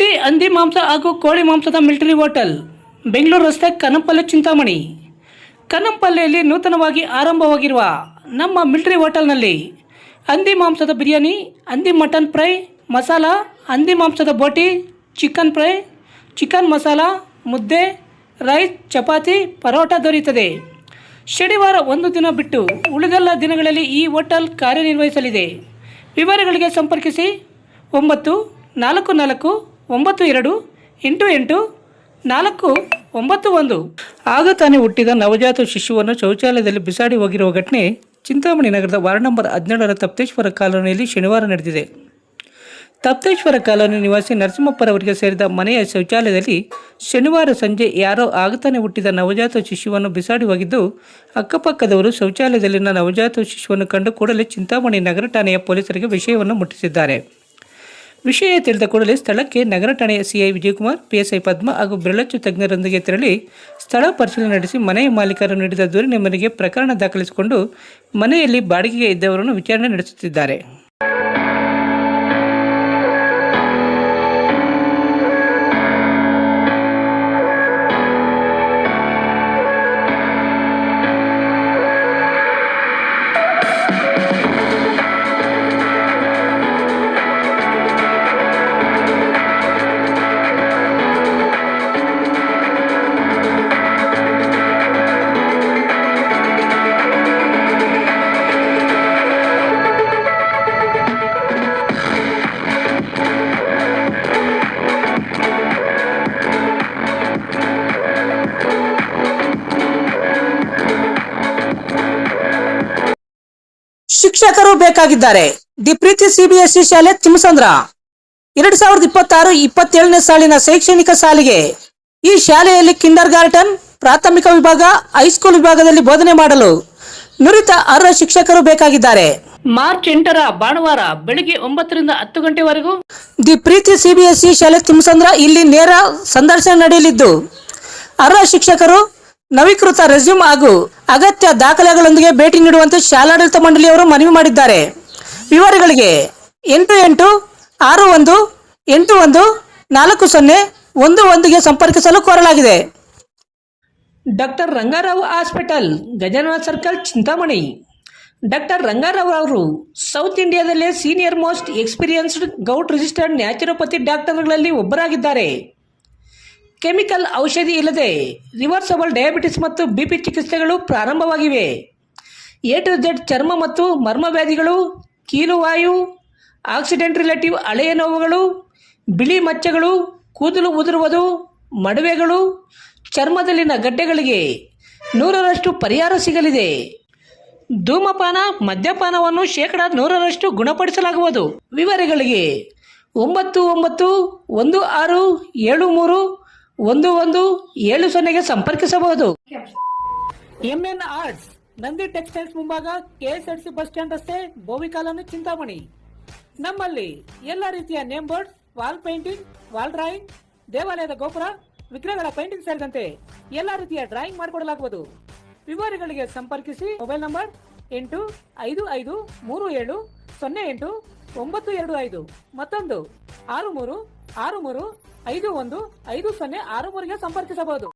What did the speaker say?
ರೆಡ್ಡಿ ಹಂದಿ ಮಾಂಸ ಹಾಗೂ ಕೋಳಿ ಮಾಂಸದ ಮಿಲಿಟರಿ ಹೋಟೆಲ್, ಬೆಂಗಳೂರು ರಸ್ತೆ, ಕನ್ನಂಪಲ್ಲೆ, ಚಿಂತಾಮಣಿ. ಕನ್ನಂಪಲ್ಲೆಯಲ್ಲಿ ನೂತನವಾಗಿ ಆರಂಭವಾಗಿರುವ ನಮ್ಮ ಮಿಲಿಟರಿ ಹೋಟೆಲ್ನಲ್ಲಿ ಹಂದಿ ಮಾಂಸದ ಬಿರಿಯಾನಿ, ಹಂದಿ ಮಟನ್ ಫ್ರೈ ಮಸಾಲ, ಹಂದಿ ಮಾಂಸದ ಬೋಟಿ, ಚಿಕನ್ ಫ್ರೈ, ಚಿಕನ್ ಮಸಾಲ, ಮುದ್ದೆ, ರೈಸ್, ಚಪಾತಿ, ಪರೋಟ ದೊರೆಯುತ್ತದೆ. ಶನಿವಾರ ಒಂದು ದಿನ ಬಿಟ್ಟು ಉಳಿದೆಲ್ಲ ದಿನಗಳಲ್ಲಿ ಈ ಹೋಟೆಲ್ ಕಾರ್ಯನಿರ್ವಹಿಸಲಿದೆ. ವಿವರಗಳಿಗೆ ಸಂಪರ್ಕಿಸಿ 9442888491. ಆಗ ತಾನೇ ಹುಟ್ಟಿದ ನವಜಾತ ಶಿಶುವನ್ನು ಶೌಚಾಲಯದಲ್ಲಿ ಬಿಸಾಡಿ ಹೋಗಿರುವ ಘಟನೆ ಚಿಂತಾಮಣಿ ನಗರದ ವಾರ್ಡ್ ನಂಬರ್ 17ರ ತಪ್ತೇಶ್ವರ ಕಾಲೋನಿಯಲ್ಲಿ ಶನಿವಾರ ನಡೆದಿದೆ. ತಪ್ತೇಶ್ವರ ಕಾಲೋನಿ ನಿವಾಸಿ ನರಸಿಂಹಪ್ಪರವರಿಗೆ ಸೇರಿದ ಮನೆಯ ಶೌಚಾಲಯದಲ್ಲಿ ಶನಿವಾರ ಸಂಜೆ ಯಾರೋ ಆಗತಾನೆ ಹುಟ್ಟಿದ ನವಜಾತ ಶಿಶುವನ್ನು ಬಿಸಾಡಿ ಹೋಗಿದ್ದು, ಅಕ್ಕಪಕ್ಕದವರು ಶೌಚಾಲಯದಲ್ಲಿನ ನವಜಾತ ಶಿಶುವನ್ನು ಕಂಡು ಕೂಡಲೇ ಚಿಂತಾಮಣಿ ನಗರ ಠಾಣೆಯ ಪೊಲೀಸರಿಗೆ ವಿಷಯವನ್ನು ಮುಟ್ಟಿಸಿದ್ದಾರೆ. ವಿಷಯ ತಿಳಿದ ಕೂಡಲೇ ಸ್ಥಳಕ್ಕೆ ನಗರ ಠಾಣೆಯ ಸಿಐ ವಿಜಯಕುಮಾರ್, ಪಿಎಸ್ಐ ಪದ್ಮ ಹಾಗೂ ಬೆರಳಚ್ಚು ತಜ್ಞರೊಂದಿಗೆ ತೆರಳಿ ಸ್ಥಳ ಪರಿಶೀಲನೆ ನಡೆಸಿ ಮನೆಯ ಮಾಲೀಕರು ನೀಡಿದ ದೂರಿನ ಮೇರೆಗೆ ಪ್ರಕರಣ ದಾಖಲಿಸಿಕೊಂಡು ಮನೆಯಲ್ಲಿ ಬಾಡಿಗೆಗೆ ಇದ್ದವರನ್ನು ವಿಚಾರಣೆ ನಡೆಸುತ್ತಿದ್ದಾರೆ. ಶಿಕ್ಷಕರು ಬೇಕಾಗಿದ್ದಾರೆ. ದಿ ಪ್ರೀತಿ ಸಿಬಿಎಸ್ಇ ಶಾಲೆ ತಿಮ್ಮಸಂದ್ರ 2026-27ನೇ ಸಾಲಿನ ಶೈಕ್ಷಣಿಕ ಸಾಲಿಗೆ ಈ ಶಾಲೆಯಲ್ಲಿ ಕಿಂಡರ್ ಗಾರ್ಟನ್, ಪ್ರಾಥಮಿಕ ವಿಭಾಗ, ಹೈಸ್ಕೂಲ್ ವಿಭಾಗದಲ್ಲಿ ಬೋಧನೆ ಮಾಡಲು ನುರಿತ ಅರ್ಹ ಶಿಕ್ಷಕರು ಬೇಕಾಗಿದ್ದಾರೆ. ಮಾರ್ಚ್ 8ರ ಭಾನುವಾರ ಬೆಳಿಗ್ಗೆ 9 ರಿಂದ 10 ಗಂಟೆವರೆಗೂ ದಿ ಪ್ರೀತಿ ಸಿಬಿಎಸ್ಇ ಶಾಲೆ ತಿಮ್ಮಸಂದ್ರ ಇಲ್ಲಿ ನೇರ ಸಂದರ್ಶನ ನಡೆಯಲಿದ್ದು, ಅರ್ಹ ಶಿಕ್ಷಕರು ನವೀಕೃತ ರೆಸ್ಯೂಮ್ ಹಾಗೂ ಅಗತ್ಯ ದಾಖಲೆಗಳೊಂದಿಗೆ ಭೇಟಿ ನೀಡುವಂತೆ ಶಾಲಾಡಳಿತ ಮಂಡಳಿಯವರು ಮನವಿ ಮಾಡಿದ್ದಾರೆ. ವಿವರಗಳಿಗೆ 8861814011ಗೆ ಸಂಪರ್ಕಿಸಲು ಕೋರಲಾಗಿದೆ. Doctor Rangarao hospital, Gajanana circle, Chintamani. Doctor Rangarao ಅವರು ಸೌತ್ ಇಂಡಿಯಾದಲ್ಲೇ senior most experienced govt registered naturopathy ಡಾಕ್ಟರ್ಗಳಲ್ಲಿ ಒಬ್ಬರಾಗಿದ್ದಾರೆ. ಕೆಮಿಕಲ್ ಔಷಧಿ ಇಲ್ಲದೆ ರಿವರ್ಸಬಲ್ ಡಯಾಬಿಟಿಸ್ ಮತ್ತು ಬಿಪಿ ಚಿಕಿತ್ಸೆಗಳು ಪ್ರಾರಂಭವಾಗಿವೆ. A to Z ಚರ್ಮ ಮತ್ತು ಮರ್ಮ ವ್ಯಾಧಿಗಳು, ಕೀಲುವಾಯು, ಆಕ್ಸಿಡೆಂಟ್ ರಿಲೇಟಿವ್ ಹಳೆಯ ನೋವುಗಳು, ಬಿಳಿ ಮಚ್ಚೆಗಳು, ಕೂದಲು ಉದುರುವುದು, ಮಡುವೆಗಳು, ಚರ್ಮದಲ್ಲಿನ ಗಡ್ಡೆಗಳಿಗೆ 100ರಷ್ಟು ಪರಿಹಾರ ಸಿಗಲಿದೆ. ಧೂಮಪಾನ, ಮದ್ಯಪಾನವನ್ನು 100% ಗುಣಪಡಿಸಲಾಗುವುದು. ವಿವರಗಳಿಗೆ 9916731170ಗೆ ಸಂಪರ್ಕಿಸಬಹುದು. MN ಆರ್ಟ್ಸ್, ನಂದಿ ಟೆಕ್ಸ್ಟೈಲ್ಸ್ ಮುಂಭಾಗ, KSRTC ಬಸ್ ಸ್ಟ್ಯಾಂಡ್ ರಸ್ತೆ, ಬೋವಿ ಕಾಲೋನಿ, ಚಿಂತಾಮಣಿ. ನಮ್ಮಲ್ಲಿ ಎಲ್ಲ ರೀತಿಯ name boards, wall painting, wall drawing, ದೇವಾಲಯದ ಗೋಪುರ, ವಿಗ್ರಹಗಳ ಪೇಂಟಿಂಗ್ ಸೇರಿದಂತೆ ಎಲ್ಲ ರೀತಿಯ ಡ್ರಾಯಿಂಗ್ ಮಾಡಿಕೊಡಲಾಗುವುದು. ವಿವರಗಳಿಗೆ ಸಂಪರ್ಕಿಸಿ. ಮೊಬೈಲ್ ನಂಬರ್ 8553708925, ಮತ್ತೊಂದು 6363515063ಗೆ ಸಂಪರ್ಕಿಸಬಹುದು.